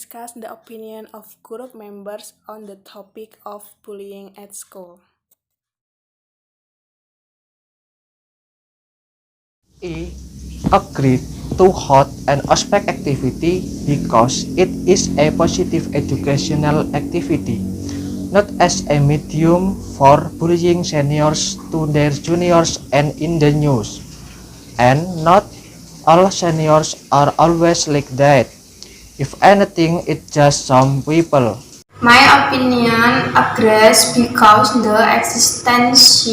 discuss the opinion of group members on the topic of bullying at school. E. Agreed to hold an ospec activity because it is a positive educational activity, not as a medium for bullying seniors to their juniors and in the news. And not all seniors are always like that. If anything, it's just some people. My opinion agrees because the existence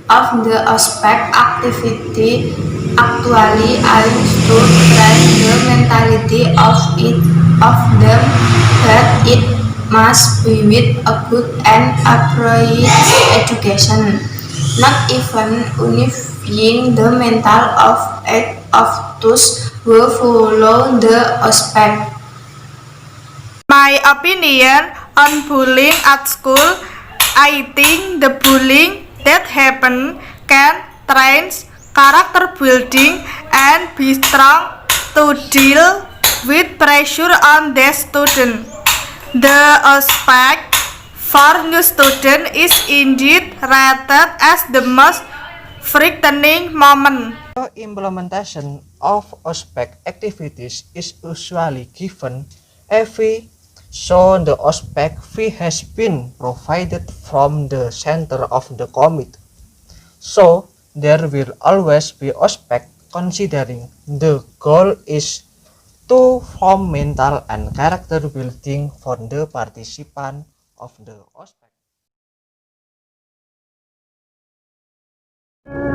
of the aspect activity actually aims to train the mentality of them that it must be with a good and appropriate education, not even unifying the mental of those who follow the aspect. My opinion on bullying at school, I think the bullying that happen can train character building and be strong to deal with pressure on the student. The aspect for new student is indeed rated as the most frightening moment. The implementation of ospec activities is usually given a fee, so the ospec fee has been provided from the center of the committee. So there will always be ospec considering the goal is to form mental and character building for the participant of the ospec.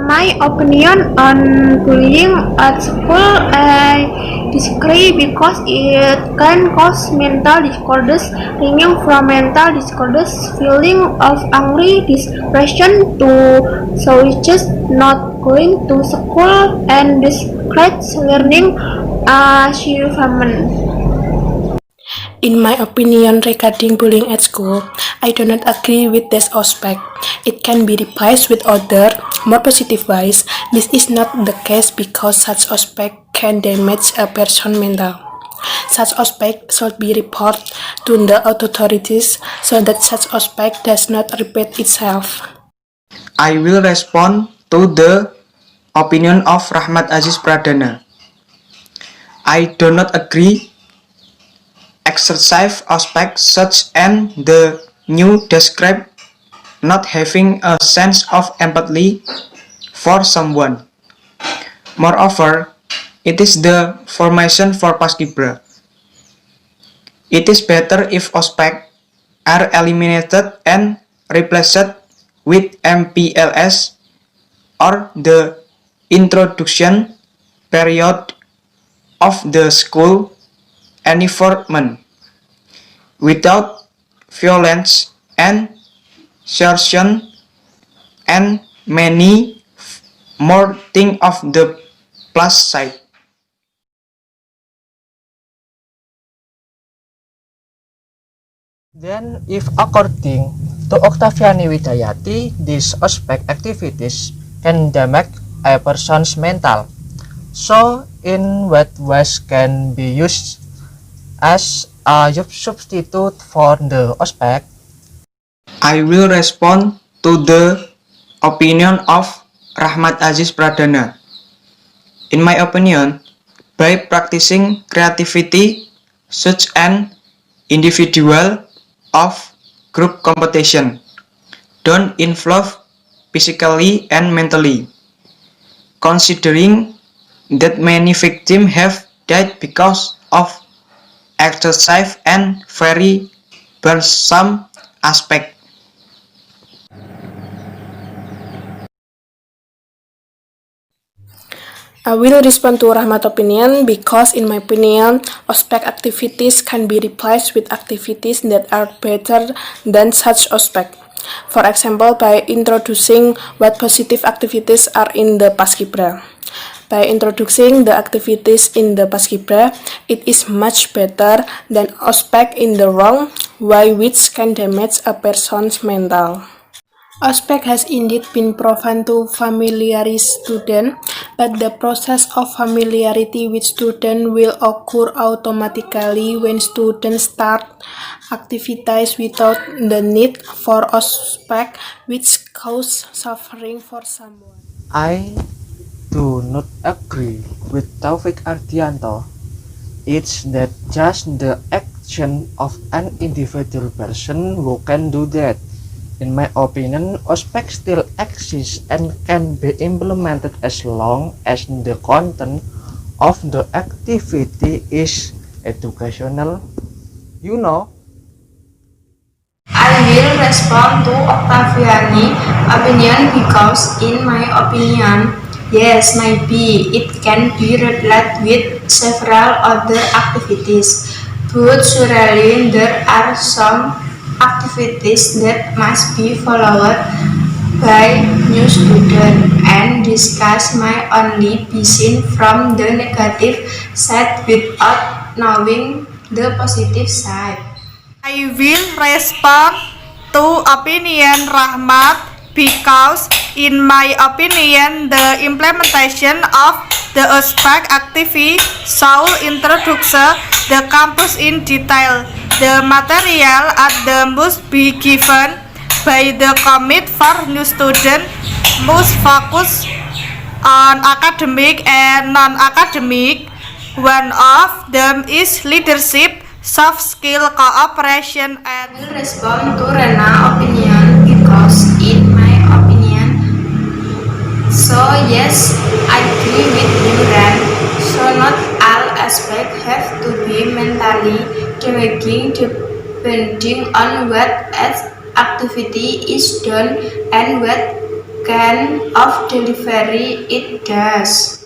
My opinion on bullying at school, I disagree because it can cause mental disorders, ranging from mental disorders, feeling of anger, depression, to suicide, not going to school, and discourage learning achievement. In my opinion regarding bullying at school, I do not agree with this aspect. It can be replaced with other, more positive ways. This is not the case because such aspect can damage a person's mental. Such aspect should be reported to the authorities so that such aspect does not repeat itself. I will respond to the opinion of Rahmat Aziz Pradana. I do not agree exercise aspects such as the new described not having a sense of empathy for someone. Moreover, it is the formation for Paskibra. It is better if aspects are eliminated and replaced with MPLS or the introduction period of the school environment without violence and coercion and many more things of the plus side. Then, if according to Oktaviani Widayati, these aspect activities can damage a person's mental. So, in what ways can be used as a substitute for the aspect? I will respond to the opinion of Rahmat Aziz Pradana. In my opinion, by practicing creativity such an individual of group competition, don't involve physically and mentally. Considering that many victims have died because of exercise and very burdensome aspect. I will respond to Rahmat opinion because in my opinion, aspect activities can be replaced with activities that are better than such aspect. For example, by introducing what positive activities are in the Paskibra. By introducing the activities in the Paskibra, it is much better than aspect in the wrong way which can damage a person's mental. Ospec has indeed been proven to familiarize students, but the process of familiarity with students will occur automatically when students start activities without the need for Ospec, which cause suffering for someone. I do not agree with Taufik Ardianto. It's not just the action of an individual person who can do that. In my opinion, OSPEC still exists and can be implemented as long as the content of the activity is educational. You know, I will respond to Octaviani opinion because in my opinion, yes, maybe it can be replaced with several other activities, but surely there are some activities that must be followed by new students, and discuss may only be seen from the negative side without knowing the positive side. I will respond to opinion Rahmat because in my opinion the implementation of the OSPEC activity should introduce the campus in detail. The material at the must be given by the commit for new student must focus on academic and non-academic. One of them is leadership, soft skill, cooperation, and I will respond to Rena opinion because in my opinion, so yes, I agree with you Ren. So not all aspects have to be mentally damaging depending on what activity is done and what kind of delivery it does.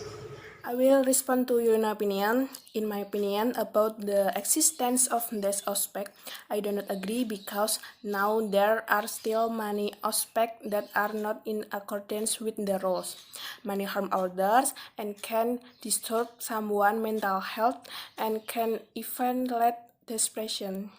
I will respond to your opinion. In my opinion, about the existence of this aspect, I do not agree because now there are still many aspects that are not in accordance with the rules. Many harm others and can disturb someone's mental health and can even lead depression.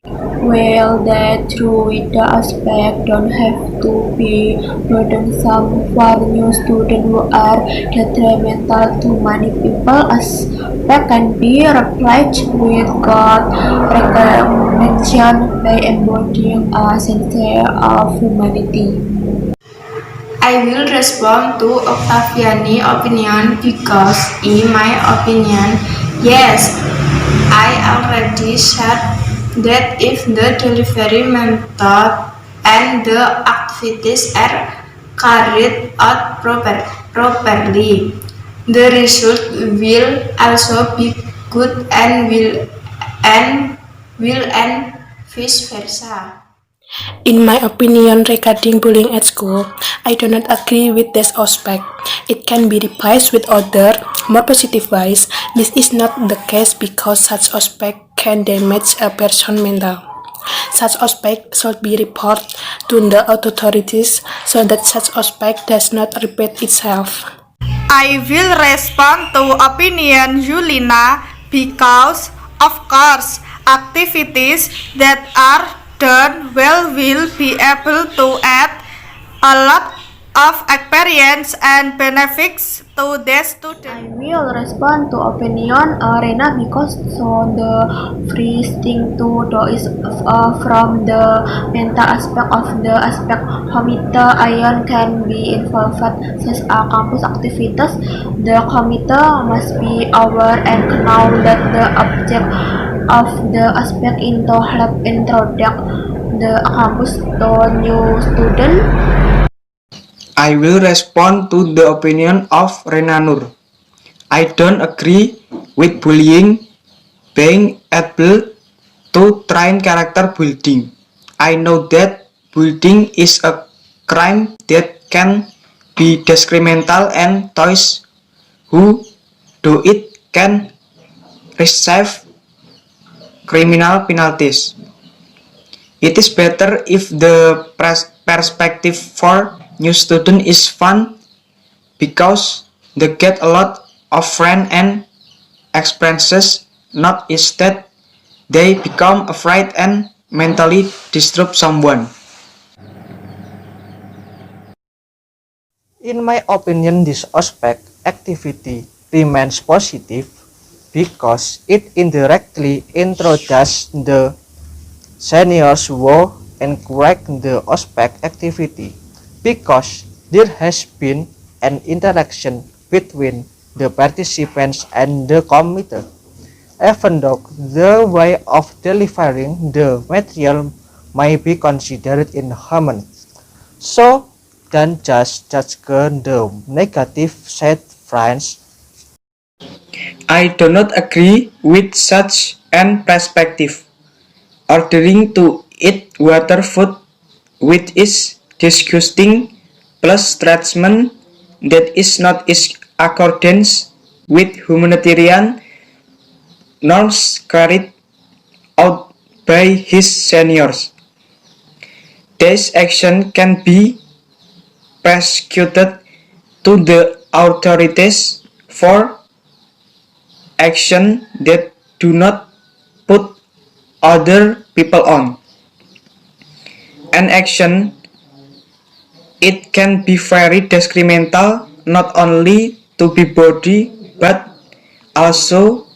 Well, that true with the aspect don't have to be burdensome for new students who are detrimental to many people. Aspect can be replaced with God recognition by embodying a sense of humanity. I will respond to Octaviani opinion because in my opinion, yes, I already said that if the delivery method and the activities are carried out properly, the result will also be good and will and vice versa. In my opinion regarding bullying at school, I do not agree with this aspect. It can be replaced with other, more positive ways. This is not the case because such aspect can damage a person's mental. Such aspect should be reported to the authorities so that such aspect does not repeat itself. I will respond to opinion Yulina because, of course, activities that are done well will be able to add a lot of experience and benefits to the I student. will respond to opinion Rena because so the first thing to do is from the mental aspect of the aspect committee ion can be involved such a campus activities. The committee must be aware and know that the object of the aspect into help introduce the campus to new student. I will respond to the opinion of Renanur. I don't agree with bullying being able to train character building. I know that bullying is a crime that can be discriminatory and those who do it can receive criminal penalties. It is better if the perspective for new student is fun because they get a lot of friends and experiences, not instead they become afraid and mentally disturb someone. In my opinion, this aspect activity remains positive because it indirectly introduces the seniors who encourage the aspect activity because there has been an interaction between the participants and the committee. Even though the way of delivering the material may be considered inhuman. So, don't just judge the negative side, friends. I do not agree with such an perspective. Ordering to eat water food, which is disgusting, plus treatment that is not in accordance with humanitarian norms carried out by his seniors. This action can be prosecuted to the authorities for action that do not put other people on. An action, it can be very detrimental not only to the body but also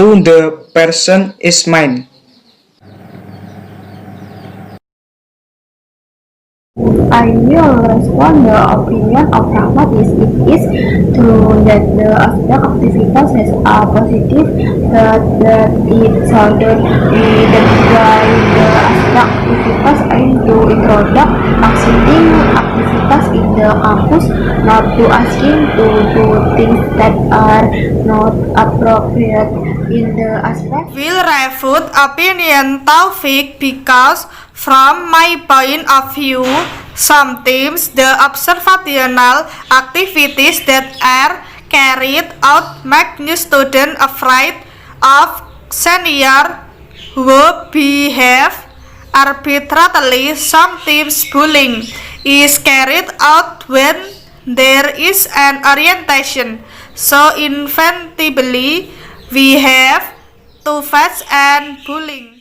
to the person is mind. I will respond the opinion of Rahmat is it is true that the aspect activities has a positive that it shouldn't be by the aspect activities and to introduce exciting activities in the campus, not to asking to do things that are not appropriate in the aspect. Will refute opinion Taufik because from my point of view, sometimes the observational activities that are carried out make new students afraid of seniors who behave arbitrarily. Sometimes bullying is carried out when there is an orientation, so inevitably we have to face and bullying.